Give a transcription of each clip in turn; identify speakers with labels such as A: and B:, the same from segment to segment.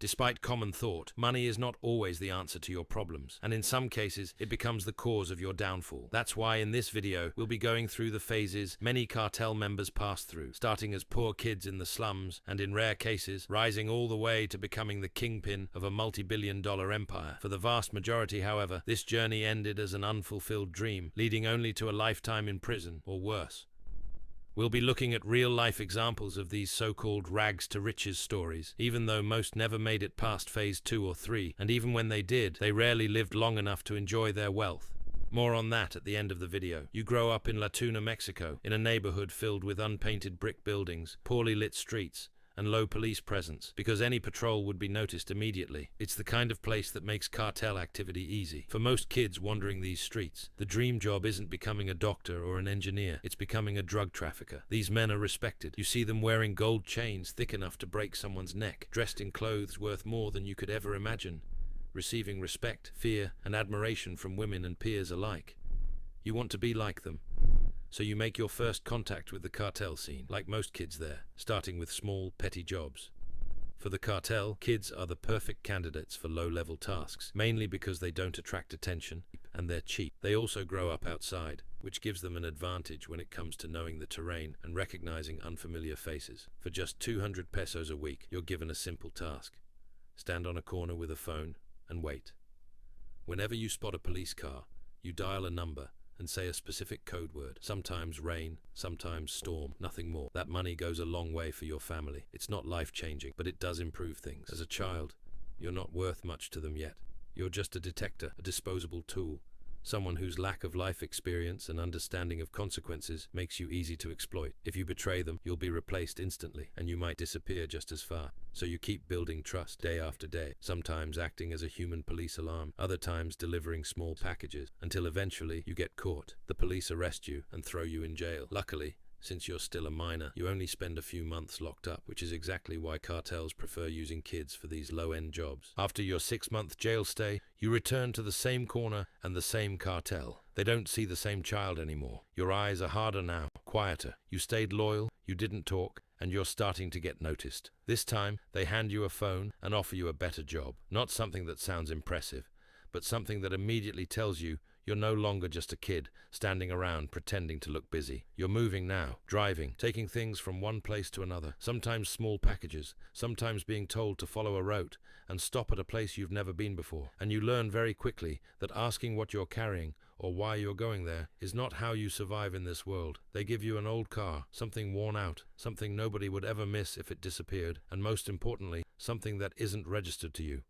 A: Despite common thought, money is not always the answer to your problems, and in some cases, it becomes the cause of your downfall. That's why in this video, we'll be going through the phases many cartel members pass through, starting as poor kids in the slums, and in rare cases, rising all the way to becoming the kingpin of a multi-billion-dollar empire. For the vast majority, however, this journey ended as an unfulfilled dream, leading only to a lifetime in prison, or worse. We'll be looking at real-life examples of these so-called rags-to-riches stories, even though most never made it past phase 2 or 3, and even when they did, they rarely lived long enough to enjoy their wealth. More on that at the end of the video. You grow up in La Tuna, Mexico, in a neighborhood filled with unpainted brick buildings, poorly lit streets, and low police presence, because any patrol would be noticed immediately. It's the kind of place that makes cartel activity easy. For most kids wandering these streets, the dream job isn't becoming a doctor or an engineer, it's becoming a drug trafficker. These men are respected. You see them wearing gold chains thick enough to break someone's neck, dressed in clothes worth more than you could ever imagine, receiving respect, fear, and admiration from women and peers alike. You want to be like them. So you make your first contact with the cartel scene, like most kids there, starting with small, petty jobs. For the cartel, kids are the perfect candidates for low-level tasks, mainly because they don't attract attention and they're cheap. They also grow up outside, which gives them an advantage when it comes to knowing the terrain and recognizing unfamiliar faces. For just 200 pesos a week, you're given a simple task. Stand on a corner with a phone and wait. Whenever you spot a police car, you dial a number and say a specific code word. Sometimes rain, sometimes storm, nothing more. That money goes a long way for your family. It's not life-changing, but it does improve things. As a child, you're not worth much to them yet. You're just a detector, a disposable tool, someone whose lack of life experience and understanding of consequences makes you easy to exploit. If you betray them, you'll be replaced instantly, and you might disappear just as far. So you keep building trust day after day, sometimes acting as a human police alarm, other times delivering small packages, until eventually you get caught. The police arrest you and throw you in jail. Luckily, since you're still a minor, you only spend a few months locked up, which is exactly why cartels prefer using kids for these low-end jobs. After your 6-month jail stay, you return to the same corner and the same cartel. They don't see the same child anymore. Your eyes are harder now, quieter. You stayed loyal, you didn't talk, and you're starting to get noticed. This time, they hand you a phone and offer you a better job. Not something that sounds impressive, but something that immediately tells you you're no longer just a kid standing around pretending to look busy. You're moving now, driving, taking things from one place to another, sometimes small packages, sometimes being told to follow a route and stop at a place you've never been before. And you learn very quickly that asking what you're carrying or why you're going there is not how you survive in this world. They give you an old car, something worn out, something nobody would ever miss if it disappeared, and most importantly, something that isn't registered to you.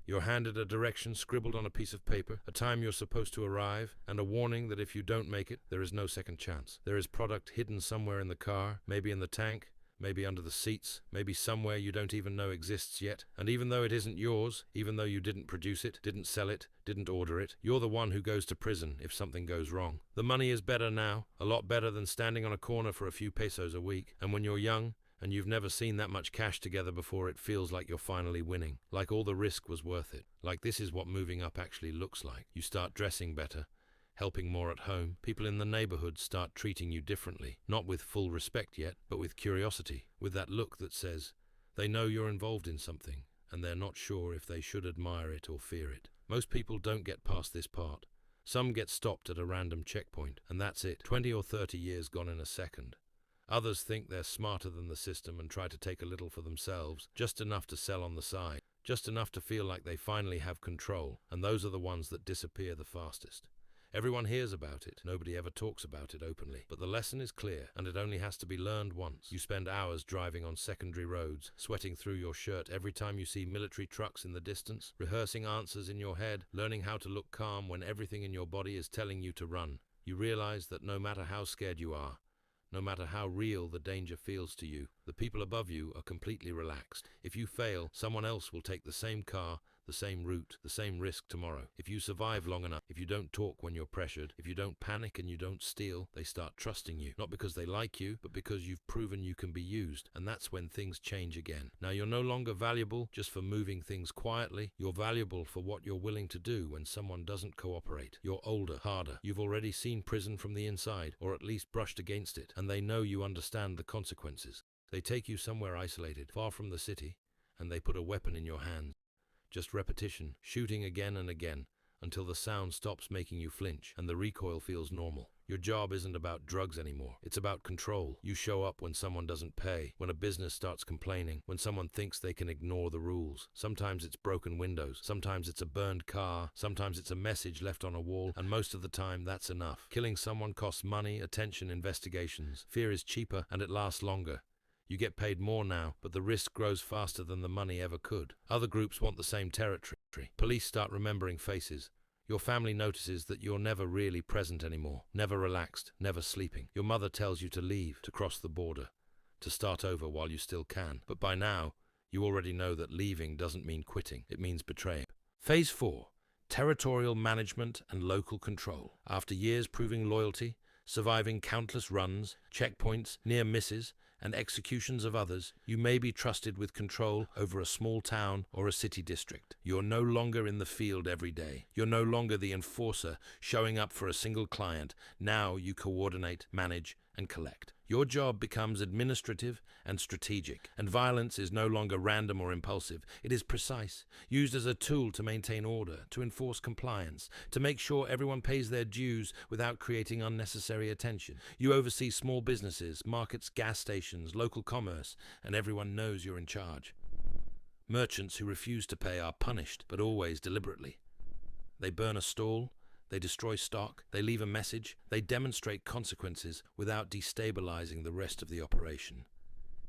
A: You're handed a direction scribbled on a piece of paper, a time you're supposed to arrive, and a warning that if you don't make it, there is no second chance. There is product hidden somewhere in the car, maybe in the tank, maybe under the seats, maybe somewhere you don't even know exists yet. And even though it isn't yours, even though you didn't produce it, didn't sell it, didn't order it, you're the one who goes to prison if something goes wrong. The money is better now, a lot better than standing on a corner for a few pesos a week. And when you're young, and you've never seen that much cash together before, it feels like you're finally winning. Like all the risk was worth it. Like this is what moving up actually looks like. You start dressing better, helping more at home. People in the neighborhood start treating you differently. Not with full respect yet, but with curiosity. With that look that says, they know you're involved in something, and they're not sure if they should admire it or fear it. Most people don't get past this part. Some get stopped at a random checkpoint, and that's it. 20 or 30 years gone in a second. Others think they're smarter than the system and try to take a little for themselves, just enough to sell on the side, just enough to feel like they finally have control, and those are the ones that disappear the fastest. Everyone hears about it, nobody ever talks about it openly, but the lesson is clear, and it only has to be learned once. You spend hours driving on secondary roads, sweating through your shirt every time you see military trucks in the distance, rehearsing answers in your head, learning how to look calm when everything in your body is telling you to run. You realize that no matter how scared you are, no matter how real the danger feels to you, the people above you are completely relaxed. If you fail, someone else will take the same car, the same route, the same risk tomorrow. If you survive long enough, if you don't talk when you're pressured, if you don't panic and you don't steal, they start trusting you. Not because they like you, but because you've proven you can be used. And that's when things change again. Now you're no longer valuable just for moving things quietly. You're valuable for what you're willing to do when someone doesn't cooperate. You're older, harder. You've already seen prison from the inside, or at least brushed against it, and they know you understand the consequences. They take you somewhere isolated, far from the city, and they put a weapon in your hands. Just repetition, shooting again and again, until the sound stops making you flinch and the recoil feels normal. Your job isn't about drugs anymore. It's about control. You show up when someone doesn't pay, when a business starts complaining, when someone thinks they can ignore the rules. Sometimes it's broken windows, sometimes it's a burned car, sometimes it's a message left on a wall, and most of the time that's enough. Killing someone costs money, attention, investigations. Fear is cheaper and it lasts longer. You get paid more now, but the risk grows faster than the money ever could. Other groups want the same territory. Police start remembering faces. Your family notices that you're never really present anymore, never relaxed, never sleeping. Your mother tells you to leave, to cross the border, to start over while you still can. But by now, you already know that leaving doesn't mean quitting, it means betraying. Phase 4. Territorial management and local control. After years proving loyalty, surviving countless runs, checkpoints, near misses, and executions of others, you may be trusted with control over a small town or a city district. You're no longer in the field every day. You're no longer the enforcer showing up for a single client. Now you coordinate, manage, and collect. Your job becomes administrative and strategic, and violence is no longer random or impulsive. It is precise, used as a tool to maintain order, to enforce compliance, to make sure everyone pays their dues without creating unnecessary attention. You oversee small businesses, markets, gas stations, local commerce, and everyone knows you're in charge. Merchants who refuse to pay are punished, but always deliberately. They burn a stall, they destroy stock, they leave a message, they demonstrate consequences without destabilizing the rest of the operation.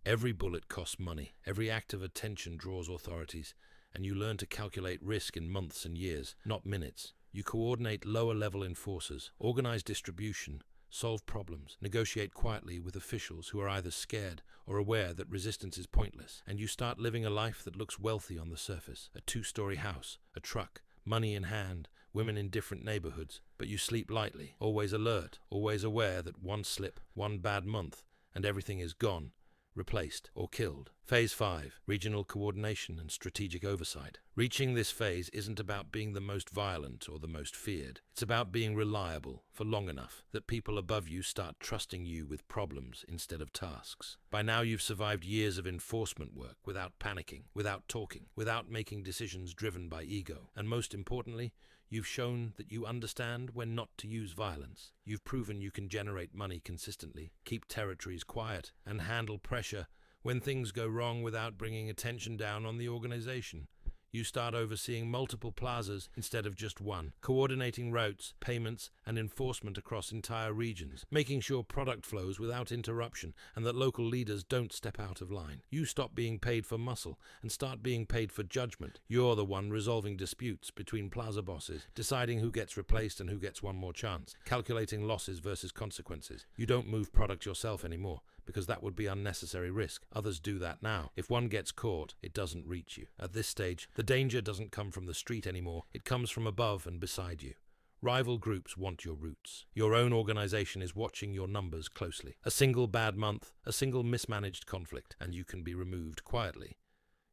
A: Every bullet costs money, every act of attention draws authorities, and you learn to calculate risk in months and years, not minutes. You coordinate lower-level enforcers, organize distribution, solve problems, negotiate quietly with officials who are either scared or aware that resistance is pointless, and you start living a life that looks wealthy on the surface. A 2-story house, a truck, money in hand, women in different neighborhoods, but you sleep lightly, always alert, always aware that one slip, one bad month, and everything is gone, replaced, or killed. Phase 5. Regional coordination and strategic oversight. Reaching this phase isn't about being the most violent or the most feared. It's about being reliable for long enough that people above you start trusting you with problems instead of tasks. By now you've survived years of enforcement work without panicking, without talking, without making decisions driven by ego. And most importantly, you've shown that you understand when not to use violence. You've proven you can generate money consistently, keep territories quiet, and handle pressure when things go wrong without bringing attention down on the organization. You start overseeing multiple plazas instead of just one, coordinating routes, payments, and enforcement across entire regions, making sure product flows without interruption and that local leaders don't step out of line. You stop being paid for muscle and start being paid for judgment. You're the one resolving disputes between plaza bosses, deciding who gets replaced and who gets one more chance, calculating losses versus consequences. You don't move product yourself anymore, because that would be unnecessary risk. Others do that now. If one gets caught, it doesn't reach you. At this stage, the danger doesn't come from the street anymore. It comes from above and beside you. Rival groups want your routes. Your own organization is watching your numbers closely. A single bad month, a single mismanaged conflict, and you can be removed quietly.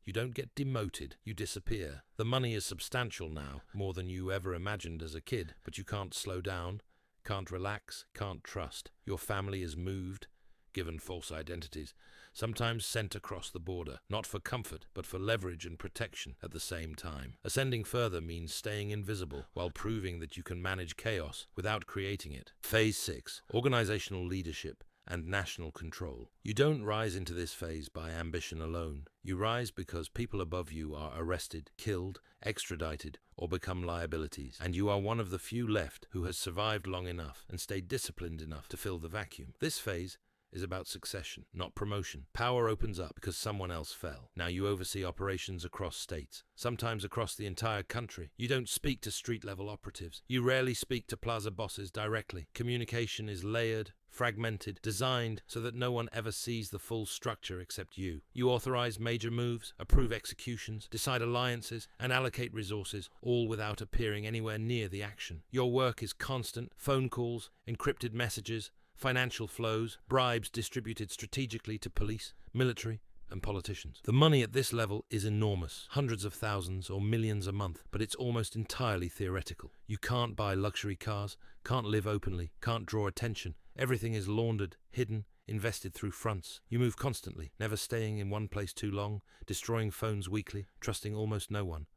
A: You don't get demoted, you disappear. The money is substantial now, more than you ever imagined as a kid, but you can't slow down, can't relax, can't trust. Your family is moved, given false identities, sometimes sent across the border, not for comfort, but for leverage and protection at the same time. Ascending further means staying invisible while proving that you can manage chaos without creating it. Phase 6. Organizational leadership and national control. You don't rise into this phase by ambition alone. You rise because people above you are arrested, killed, extradited, or become liabilities, and you are one of the few left who has survived long enough and stayed disciplined enough to fill the vacuum. This phase is about succession, not promotion. Power opens up because someone else fell. Now you oversee operations across states, sometimes across the entire country. You don't speak to street-level operatives. You rarely speak to plaza bosses directly. Communication is layered, fragmented, designed so that no one ever sees the full structure except you. You authorize major moves, approve executions, decide alliances, and allocate resources, all without appearing anywhere near the action. Your work is constant: phone calls, encrypted messages, financial flows, bribes distributed strategically to police, military, and politicians. The money at this level is enormous, hundreds of thousands or millions a month, but it's almost entirely theoretical. You can't buy luxury cars, can't live openly, can't draw attention. Everything is laundered, hidden, invested through fronts. You move constantly, never staying in one place too long, destroying phones weekly, trusting almost no one.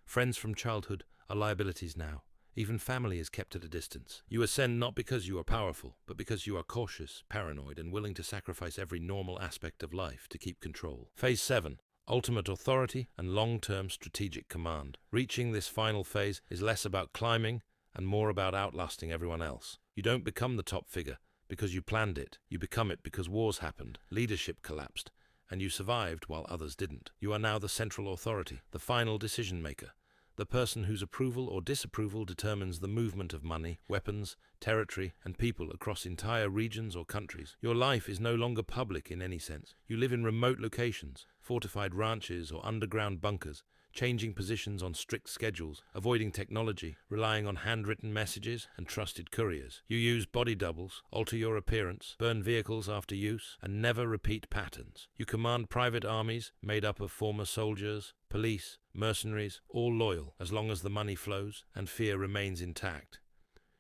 A: Friends from childhood are liabilities now. Even family is kept at a distance. You ascend not because you are powerful, but because you are cautious, paranoid, and willing to sacrifice every normal aspect of life to keep control. Phase 7. Ultimate authority and long-term strategic command. Reaching this final phase is less about climbing and more about outlasting everyone else. You don't become the top figure because you planned it. You become it because wars happened, leadership collapsed, and you survived while others didn't. You are now the central authority, the final decision maker, the person whose approval or disapproval determines the movement of money, weapons, territory, and people across entire regions or countries. Your life is no longer public in any sense. You live in remote locations, fortified ranches or underground bunkers, changing positions on strict schedules, avoiding technology, relying on handwritten messages and trusted couriers. You use body doubles, alter your appearance, burn vehicles after use, and never repeat patterns. You command private armies made up of former soldiers, police, mercenaries, all loyal as long as the money flows and fear remains intact.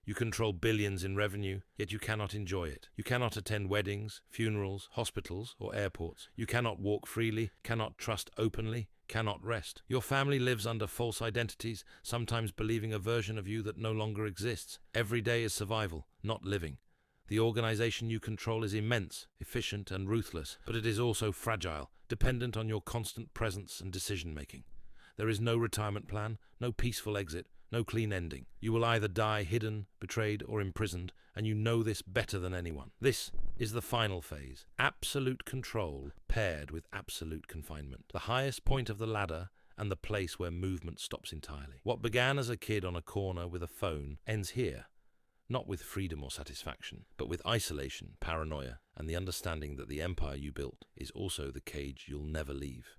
A: You control billions in revenue, yet you cannot enjoy it. You cannot attend weddings, funerals, hospitals, or airports. You cannot walk freely, cannot trust openly, cannot rest. Your family lives under false identities, sometimes believing a version of you that no longer exists. Every day is survival, not living. The organization you control is immense, efficient, and ruthless, but it is also fragile, dependent on your constant presence and decision-making. There is no retirement plan, no peaceful exit, no clean ending. You will either die hidden, betrayed, or imprisoned, and you know this better than anyone. This is the final phase. Absolute control paired with absolute confinement. The highest point of the ladder and the place where movement stops entirely. What began as a kid on a corner with a phone ends here. Not with freedom or satisfaction, but with isolation, paranoia, and the understanding that the empire you built is also the cage you'll never leave.